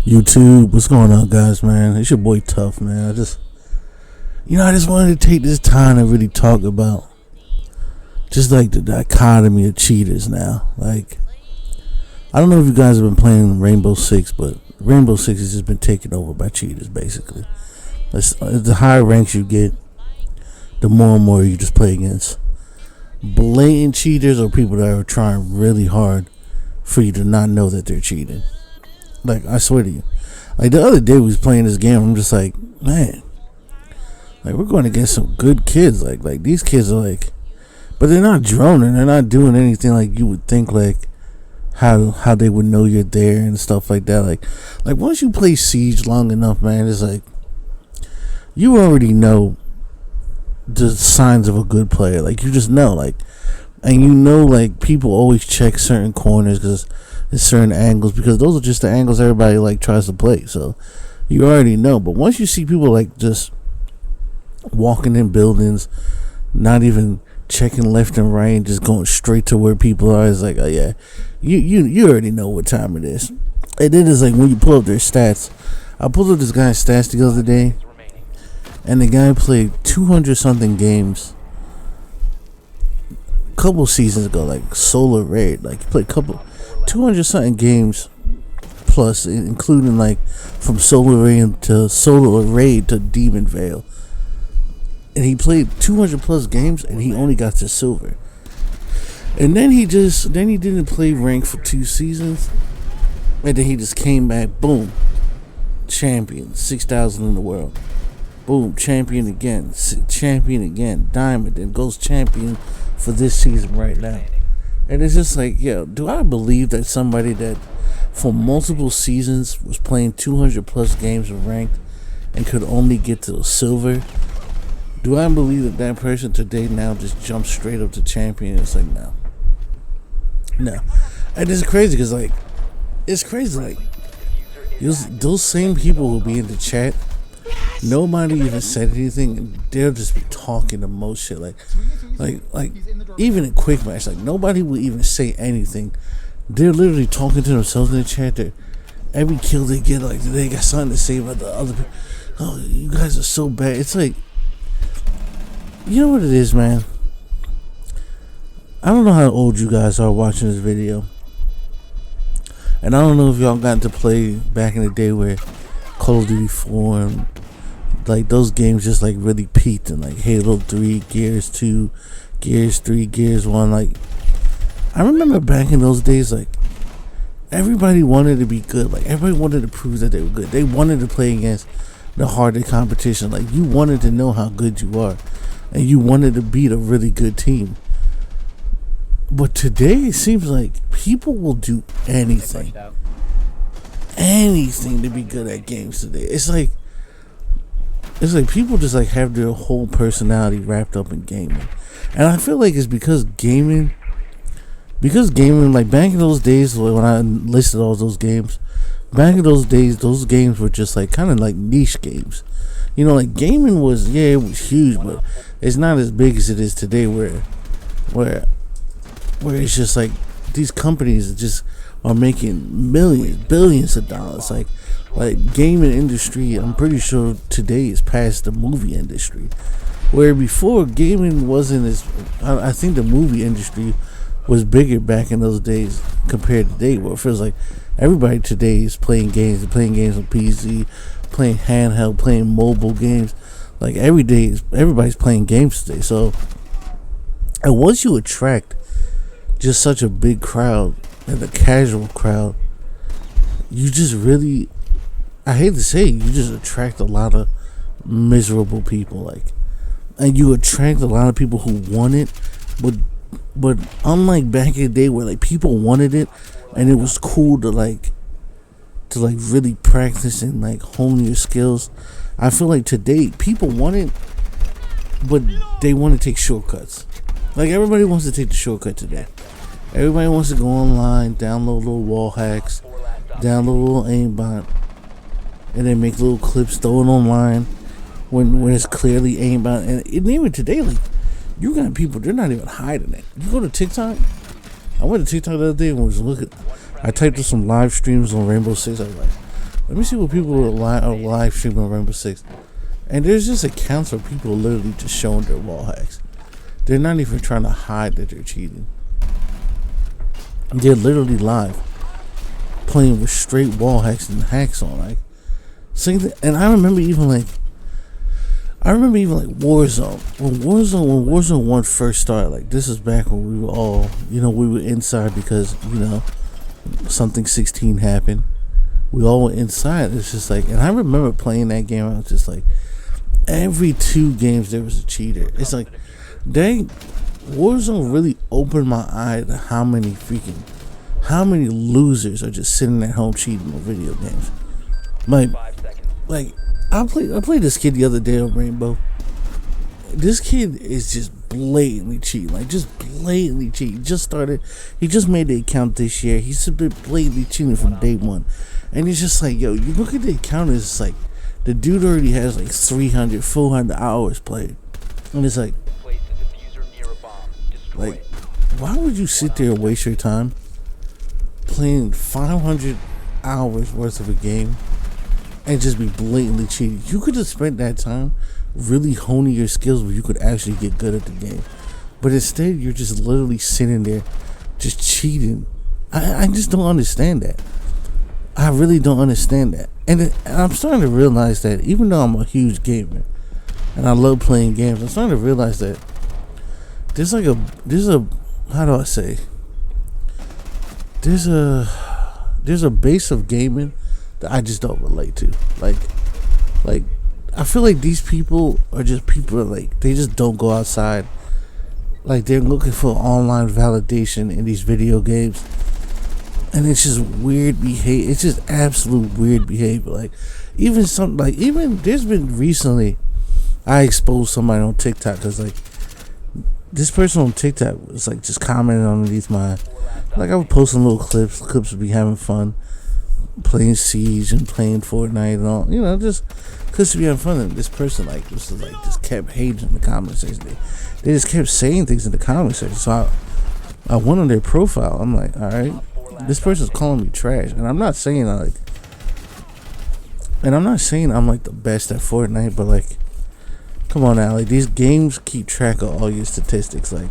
YouTube, what's going on, guys, man? It's your boy Tough, man. I just wanted to take this time to really talk about just like the dichotomy of cheaters now. Like, I don't know if you guys have been playing Rainbow Six, but Rainbow Six has just been taken over by cheaters, basically. The higher ranks you get, the more and more you just play against blatant cheaters or people that are trying really hard for you to not know that they're cheating. Like, I swear to you. Like, the other day we was playing this game, I'm just like, man, like, we're going against some good kids. Like these kids are like, but they're not droning. They're not doing anything like you would think, like, how they would know you're there and stuff like that. Like once you play Seige long enough, man, it's like, you already know the signs of a good player. Like, you just know, like, and you know, like, people always check certain corners because there's certain angles, because those are just the angles everybody like tries to play. So you already know. But once you see people like just walking in buildings, not even checking left and right, and just going straight to where people are, it's like, oh yeah, you already know what time it is. And then it's like when you pull up their stats. I pulled up this guy's stats the other day, and the guy played 200 something games a couple seasons ago, like solo raid. Like, he played 200 something games plus, including like from solo raid to Demon Vale. And he played 200 plus games and he only got to silver. And then he didn't play rank for 2 seasons. And then he just came back, boom, champion, 6,000 in the world. Boom, champion again, diamond, and goes champion for this season right now. And it's just like, yo, do I believe that somebody that for multiple seasons was playing 200 plus games of ranked and could only get to silver, do I believe that person today now just jumps straight up to champion? It's like, no. And it's crazy because, like, those same people will be in the chat. Nobody even said anything, and they'll just be talking the most shit. Like even in quick match, like, nobody will even say anything. They're literally talking to themselves in the chat. Every kill they get, like, they got something to say about the other people. Oh, you guys are so bad. It's like, you know what it is, man? I don't know how old you guys are watching this video, and I don't know if y'all got to play back in the day where Call of Duty 4 and like those games just like really peaked, and like Halo 3, Gears 2, Gears 3, Gears 1. Like, I remember back in those days, like, everybody wanted to be good. Like, everybody wanted to prove that they were good. They wanted to play against the harder competition. Like, you wanted to know how good you are, and you wanted to beat a really good team. But today it seems like people will do anything to be good at games today. It's like people just like have their whole personality wrapped up in gaming. And I feel like it's because gaming, like, back in those days when I listed all those games, back in those days, those games were just like kind of like niche games. You know, like, gaming was, yeah, it was huge, but it's not as big as it is today, where it's just like these companies just are making millions, billions of dollars. Like gaming industry, I'm pretty sure today is past the movie industry, where before gaming wasn't as, I think the movie industry was bigger back in those days compared to today, where it feels like everybody today is playing games on PC, playing handheld, playing mobile games. Like, every day everybody's playing games today. So, and once you attract just such a big crowd and a casual crowd, you just really, I hate to say it, you just attract a lot of miserable people. Like, and you attract a lot of people who want it, but unlike back in the day where like people wanted it and it was cool to really practice and like hone your skills, I feel like today people want it, but they want to take shortcuts. Like, everybody wants to take the shortcut today. Everybody wants to go online, download little wall hacks, download a little aimbot, and then make little clips, throw it online when it's clearly aimbot. And even today, like, you got people, they're not even hiding it. You go to TikTok. I went to TikTok the other day and was looking. I typed in some live streams on Rainbow Six. I was like, Let me see what people are live streaming Rainbow Six. And there's just accounts where people are literally just showing their wall hacks. They're not even trying to hide that they're cheating. They're literally live, playing with straight wall hacks and hacks on. Like, same thing. And I remember even like Warzone. When Warzone 1 first started, like, this is back when we were all, we were inside because, something 16 happened. We all were inside. It's just like, and I remember playing that game. I was just like, every 2 games there was a cheater. It's like, Warzone really opened my eye to how many losers are just sitting at home cheating on video games. Like I played this kid the other day on Rainbow. This kid is just blatantly cheating. Like, just blatantly cheating. He just made the account this year. He's been blatantly cheating from day one. And it's just like, yo, you look at the account, it's like, the dude already has like 300, 400 hours played. And it's like, why would you sit there and waste your time playing 500 hours worth of a game and just be blatantly cheating? You could have spent that time really honing your skills where you could actually get good at the game. But instead, you're just literally sitting there just cheating. I just don't understand that. I really don't understand that. And I'm starting to realize that even though I'm a huge gamer and I love playing games, I'm starting to realize that there's a how do I say? There's a base of gaming that I just don't relate to. Like I feel like these people are just people that, like, they just don't go outside. Like, they're looking for online validation in these video games. And it's just weird behavior. It's just absolute weird behavior. Like, even there's been recently, I exposed somebody on TikTok because, like, this person on TikTok was, like, just commenting underneath my, like, I would post some little clips would be having fun, playing Seige and playing Fortnite and all, just clips would be having fun. And this person, like, just kept hating in the comment section. They just kept saying things in the comment section. So I went on their profile. I'm like, all right, this person's calling me trash, and I'm not saying I'm like the best at Fortnite, but, like, come on now, like, these games keep track of all your statistics. Like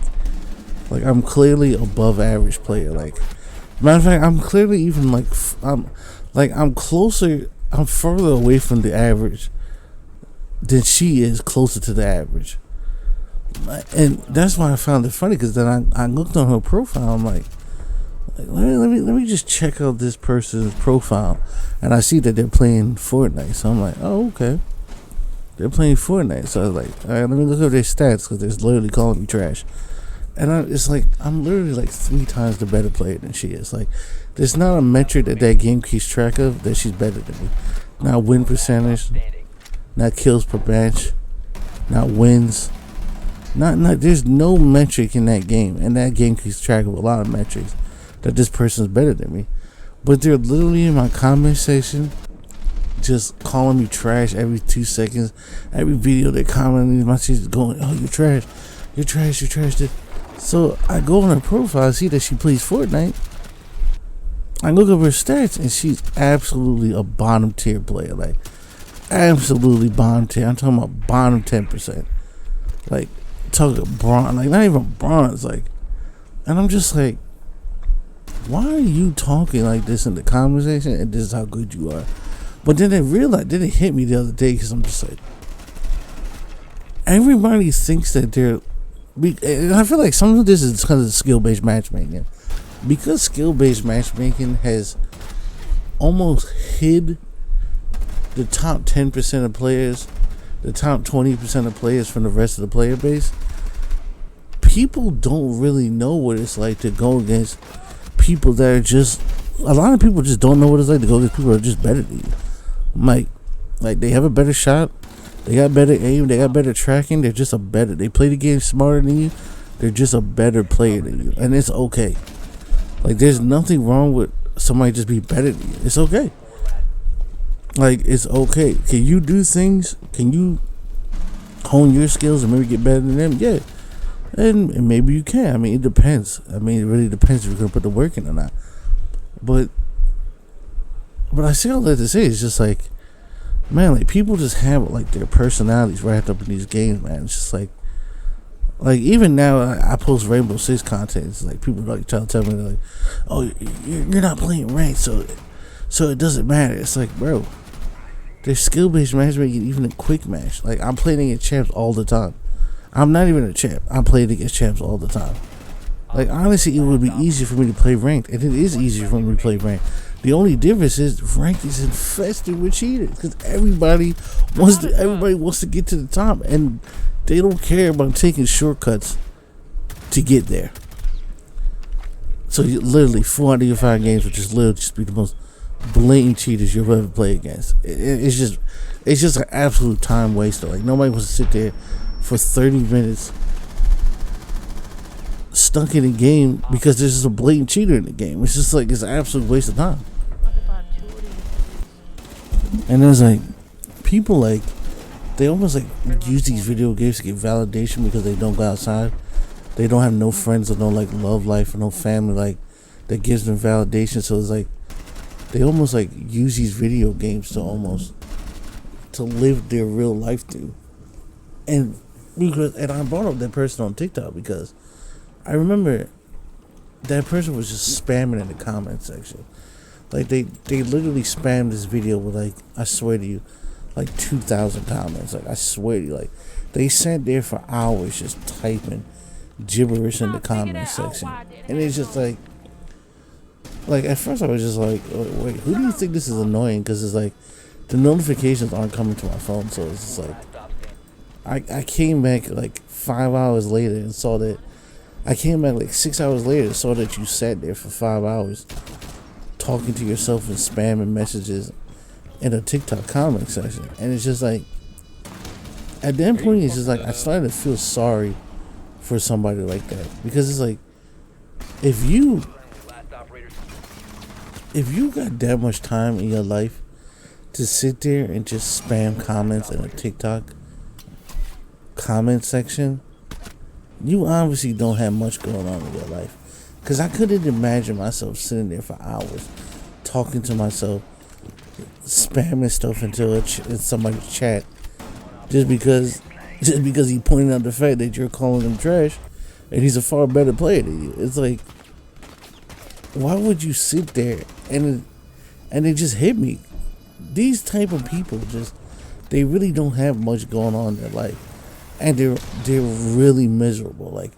I'm clearly above average player. Like, matter of fact, I'm clearly even I'm further away from the average than she is closer to the average. And that's why I found it funny, because then I looked on her profile. I'm like let me just check out this person's profile, and I see that they're playing Fortnite. So I'm like, oh, okay, they're playing Fortnite. So I was like, all right, let me look at their stats, because they're literally calling me trash. And it's like, I'm literally like 3 times the better player than she is. Like, there's not a metric that game keeps track of that she's better than me. Not win percentage, not kills per match, not wins. There's no metric in that game, and that game keeps track of a lot of metrics that this person's better than me. But they're literally in my comment section just calling me trash every 2 seconds. Every video they're commenting, my shit's going, oh, you're trash, you're trash, you're trash. So I go on her profile, I see that she plays Fortnite. I look up her stats, and she's absolutely a bottom tier player. Like, absolutely bottom tier. I'm talking about bottom 10%. Like, talking bronze, like, not even bronze. Like, and I'm just like, why are you talking like this in the conversation, and this is how good you are? But then it hit me the other day, because I'm just like, everybody thinks that and I feel like some of this is because of skill-based matchmaking. Because skill-based matchmaking has almost hid the top 10% of players, the top 20% of players from the rest of the player base, people don't really know what it's like to go against people that are just, a lot of people just don't know what it's like to go against people that are just better than you. Like they have a better shot, they got better aim, they got better tracking, they play the game smarter than you, they're just a better player than you, and it's okay. Like, there's nothing wrong with somebody just be better than you. It's okay. Like, it's okay. Can you do things? Can you hone your skills and maybe get better than them? Yeah. And maybe you can. I mean, it depends. I mean, it really depends if you're going to put the work in or not. But But I say all that to say, it's just like, man, like people just have like their personalities wrapped up in these games, man. It's just like even now I post Rainbow Six content. It's like people like trying to tell me like, oh, you're not playing ranked, so it doesn't matter. It's like, bro, there's skill based matchmaking, even a quick match. Like I'm playing against champs all the time. I'm not even a champ. I'm playing against champs all the time. Like honestly, it would be easier for me to play ranked, and it is easier for me to play ranked. The only difference is ranked is infested with cheaters because everybody wants to get to the top, and they don't care about taking shortcuts to get there. So literally 4 out of your 5 games would just literally just be the most blatant cheaters you'll ever play against. It's just an absolute time waster. Like nobody wants to sit there for 30 minutes stuck in a game because there's just a blatant cheater in the game. It's just like it's an absolute waste of time. And there's like people like they almost like use these video games to get validation because they don't go outside. They don't have no friends or no like love life or no family like that gives them validation. So it's like they almost like use these video games to almost to live their real life through. And I brought up that person on TikTok because I remember that person was just spamming in the comment section. Like they literally spammed this video with like, I swear to you, like 2,000 comments. Like I swear to you, like they sat there for hours just typing gibberish in the comment section. And it's just like at first I was just like, oh, wait, who do you think this is annoying? Because it's like the notifications aren't coming to my phone, so it's just like I came back like 5 hours later and saw that. I came back like 6 hours later and saw that you sat there for 5 hours talking to yourself and spamming messages in a TikTok comment section. And it's just like, at that point, it's just like I started to feel sorry for somebody like that. Because it's like, if you got that much time in your life to sit there and just spam comments in a TikTok comment section, you obviously don't have much going on in your life. Because I couldn't imagine myself sitting there for hours talking to myself, spamming stuff into somebody's chat just because he pointed out the fact that you're calling him trash and he's a far better player than you. It's like, why would you sit there? And it just hit me. These type of people they really don't have much going on in their life. And they're really miserable. Like,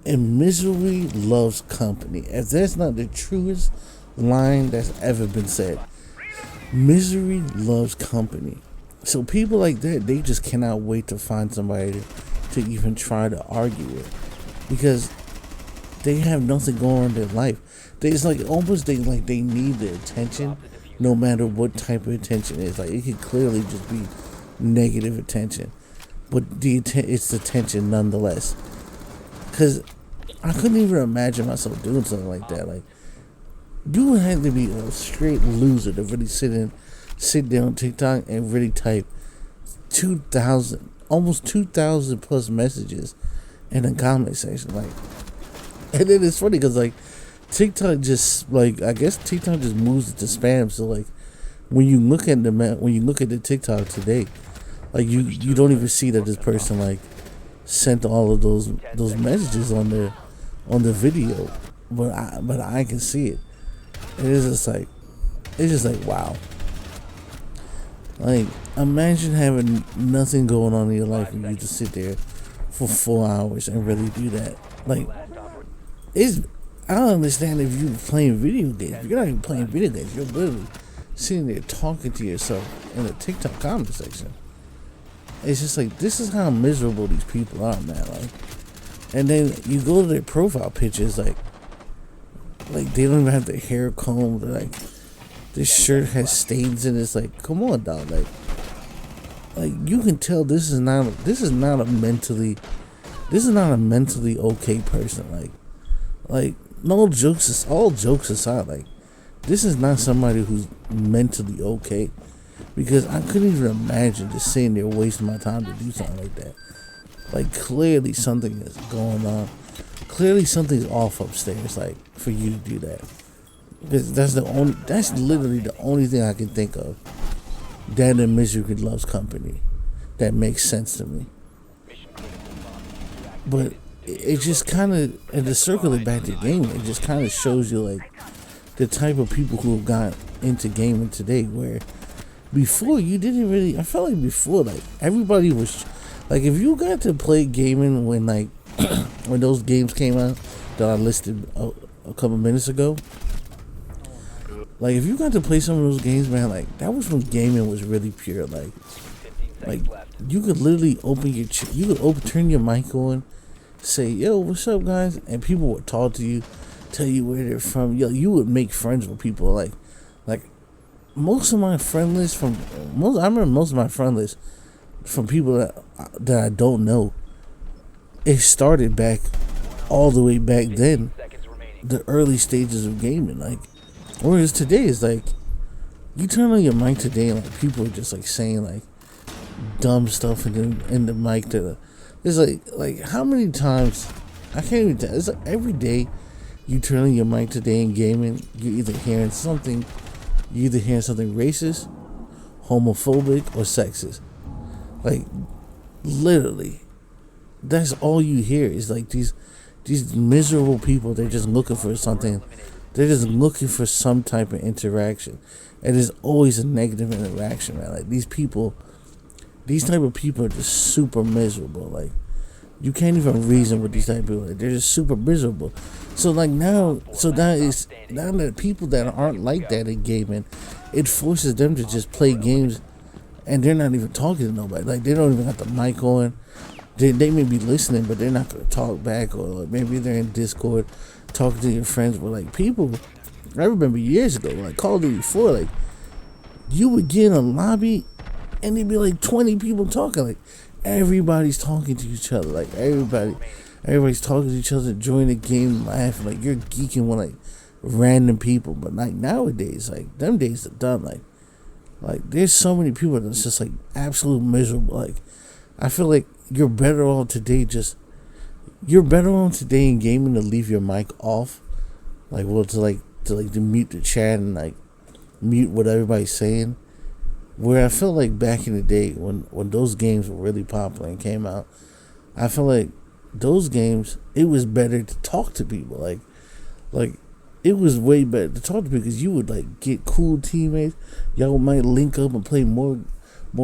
and misery loves company. If that's not the truest line that's ever been said, misery loves company. So people like that, they just cannot wait to find somebody to even try to argue with, because they have nothing going on in their life. It's like almost they need the attention, no matter what type of attention it is. Like it could clearly just be negative attention, but it's attention nonetheless. Because I couldn't even imagine myself doing something like that. Like, you would have to be a straight loser to really sit there on TikTok and really type 2,000, almost 2,000 plus messages in the comment section. Like, and then it's funny because like TikTok just I guess TikTok just moves it to spam. So like when you look at the TikTok today, like you don't even see that this person like sent all of those messages on the video, but I can see it. And it's just like wow. Like, imagine having nothing going on in your life and you just sit there for 4 hours and really do that. Like, I don't understand if you're playing video games. You're not even playing video games. You're literally sitting there talking to yourself in a TikTok comment section. It's just like, this is how miserable these people are, man. Like, and then you go to their profile pictures, like they don't even have their hair combed. Like, this shirt has stains in it. It's like, come on, dog. Like you can tell this is not a mentally okay person. Like all jokes aside, like this is not somebody who's mentally okay. Because I couldn't even imagine just sitting there wasting my time to do something like that. Like, clearly something is going on. Clearly something's off upstairs, like, for you to do that. Because that's literally the only thing I can think of. That and Misery Loves Company. That makes sense to me. But it just kind of, and to circle it back to gaming, it just kind of shows you like the type of people who have got into gaming today. Where before you didn't really, I felt like before like everybody was like, if you got to play gaming when like when those games came out that I listed a couple minutes ago. Like if you got to play some of those games, man, like that was when gaming was really pure. Like you could literally turn your mic on, say, "Yo, what's up, guys?" and people would talk to you, tell you where they're from. Yo, you would make friends with people. Like most of my friend list I remember most of my friend list from people that I don't know. It started back all the way back then, the early stages of gaming. Like, whereas today is like, you turn on your mic today and like people are just like saying like dumb stuff in the mic to it's like how many times I can't even tell. It's like every day you turn on your mic today in gaming, you're either hearing something racist, homophobic, or sexist. Like literally, that's all you hear is like these miserable people. They're just looking for something. They're just looking for some type of interaction, and there's always a negative interaction, man. Like these type of people are just super miserable. Like you can't even reason with these type of people. Like, they're just super miserable. So like now that people that aren't like that in gaming, it forces them to just play games, and they're not even talking to nobody. Like they don't even got the mic on. They may be listening, but they're not gonna talk back, or like maybe they're in Discord talking to your friends. But like people, I remember years ago, like Call of Duty 4, like you would get in a lobby and there'd be like 20 people talking. Like everybody's talking to each other. Like everybody's talking to each other, enjoying the game, laughing. Like you're geeking with like random people. But like nowadays, like them days are done. Like there's so many people that's just like absolute miserable. Like I feel like you're better off today in gaming to leave your mic off, like to mute the chat and like mute what everybody's saying. Where I feel like back in the day when those games were really popular and came out, I feel like those games, it was better to talk to people. Like it was way better to talk to people because you would like get cool teammates. Y'all might link up and play more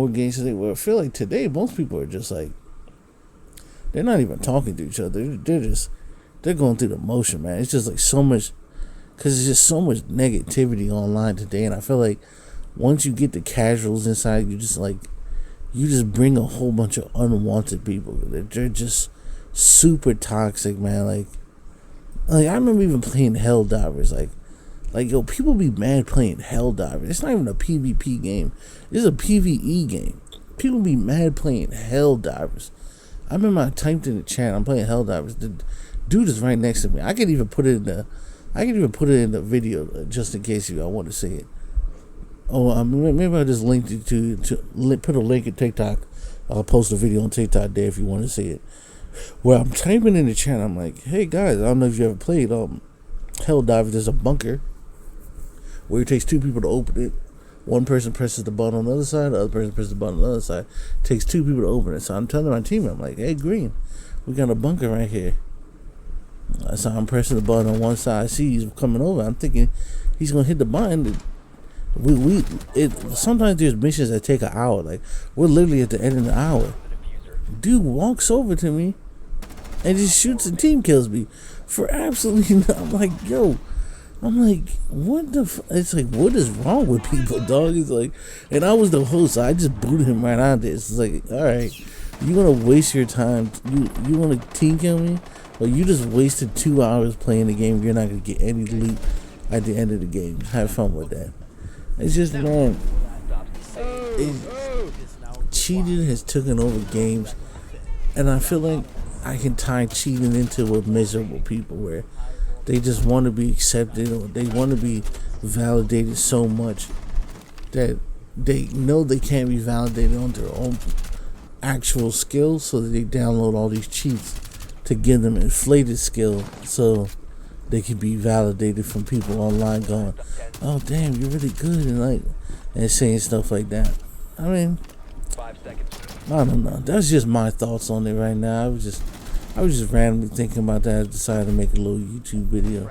games today. Where I feel like today most people are just like, they're not even talking to each other. They're going through the motion, man. It's just like so much, because there's just so much negativity online today. And I feel like once you get the casuals inside, you just bring a whole bunch of unwanted people. They're just super toxic, man. Like I remember even playing Helldivers. Like yo, people be mad playing Helldivers. It's not even a PvP game. It's a PvE game. People be mad playing Helldivers. I remember I typed in the chat, I'm playing Helldivers. The dude is right next to me. I can even put it in the video just in case you all want to see it. Oh, maybe I'll just link you to put a link in TikTok. I'll post a video on TikTok there if you want to see it. Where I'm typing in the chat, I'm like, hey guys, I don't know if you ever played Helldivers. There's a bunker where it takes two people to open it. One person presses the button on the other side, the other person presses the button on the other side. It takes two people to open it. So I'm telling my team, I'm like, hey Green, we got a bunker right here. So I'm pressing the button on one side. I see he's coming over. I'm thinking he's gonna hit the button. Sometimes there's missions that take an hour. Like we're literally at the end of the hour. Dude walks over to me and just shoots and team kills me for absolutely nothing. I'm like, yo. I'm like, what the it's like, what is wrong with people, dog? It's like, and I was the host, so I just booted him right out there. It's like, alright, you gonna waste your time, you wanna team kill me? Well, you just wasted 2 hours playing the game. You're not gonna get any loot at the end of the game. Have fun with that. It's just, man, cheating has taken over games, and I feel like I can tie cheating into with miserable people where they just want to be accepted, or they want to be validated so much that they know they can't be validated on their own actual skills, so that they download all these cheats to give them inflated skill, so they can be validated from people online going, "Oh damn, you're really good," and saying stuff like that. I mean, 5 seconds. I don't know. That's just my thoughts on it right now. I was just randomly thinking about that. I decided to make a little YouTube video.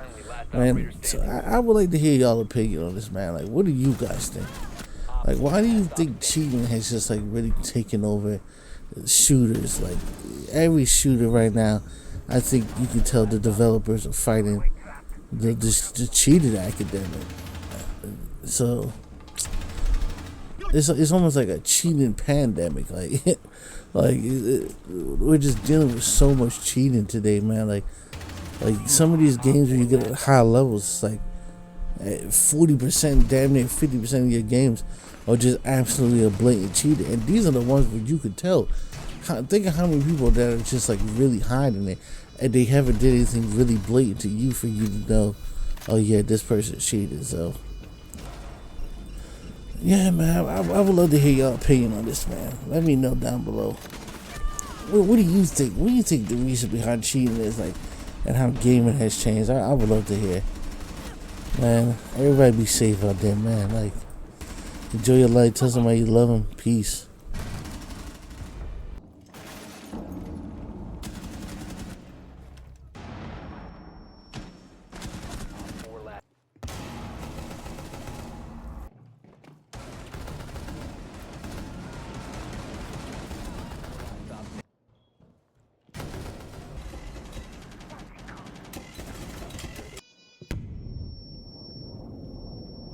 Man, so I would like to hear y'all opinion on this, man. Like, what do you guys think? Like, why do you think cheating has just like really taken over shooters? Like, every shooter right now, I think you can tell the developers are fighting the cheated academic. So it's almost like a cheating pandemic. Like, we're just dealing with so much cheating today, man. Like some of these games where you get at high levels, it's like 40%, damn near 50% of your games are just absolutely a blatant cheater. And these are the ones where you could tell. Think of how many people that are just like really hiding it, and they haven't did anything really blatant to you for you to know, oh yeah, this person cheated. So yeah, man, I would love to hear your opinion on this, man. Let me know down below. What do you think? What do you think the reason behind cheating is, like, and how gaming has changed? I would love to hear. Man, everybody be safe out there, man. Like, enjoy your life. Tell somebody you love them. Peace.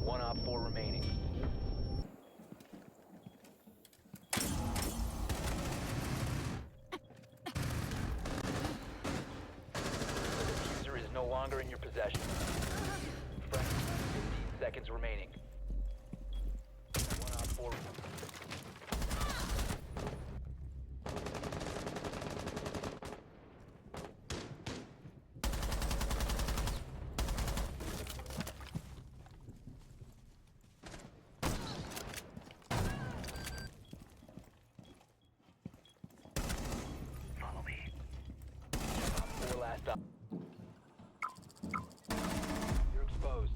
One op 4 remaining. The user is no longer in your possession. Friendly, 15 seconds remaining. One op 4. Last up. You're exposed.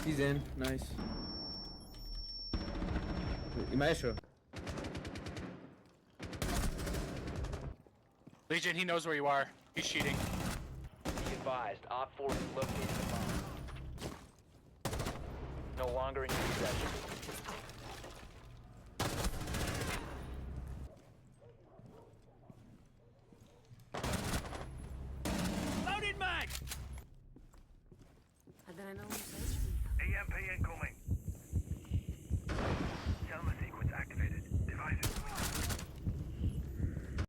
He's in. Nice. Maestro. Legion, he knows where you are. He's cheating. Be advised, op 4 has located the bomb. No longer in your possession. And then I know EMP incoming.